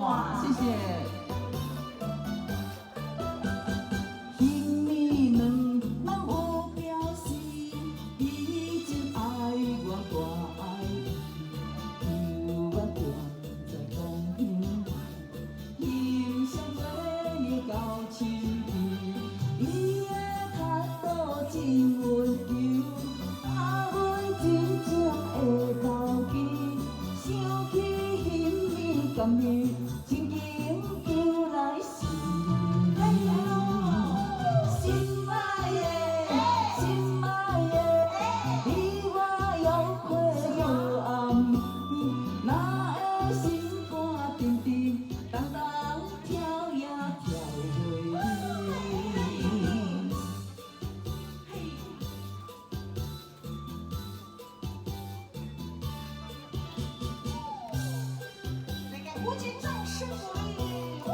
哇，谢谢。甘愿情景又来是你，心爱的，心爱的，你我约会好暗暝，哪会心肝沉沉，重重跳呀跳袂离。吴金正师傅嘞，下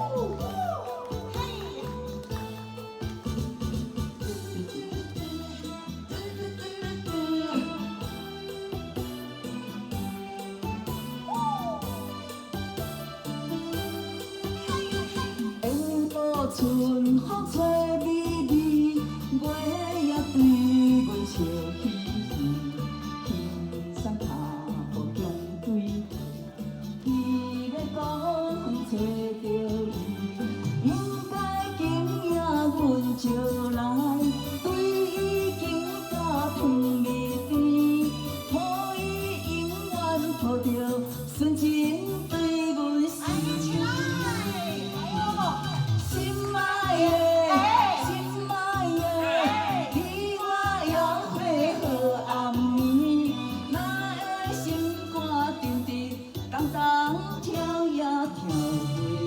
晡春风吹微微，月也对阮笑嘻嘻，轻松脚步强对，伊要讲找着伊，应该今夜阮就来，对伊紧甲碰袂甜，予伊永远抱着纯情对阮是。重重跳呀跳袂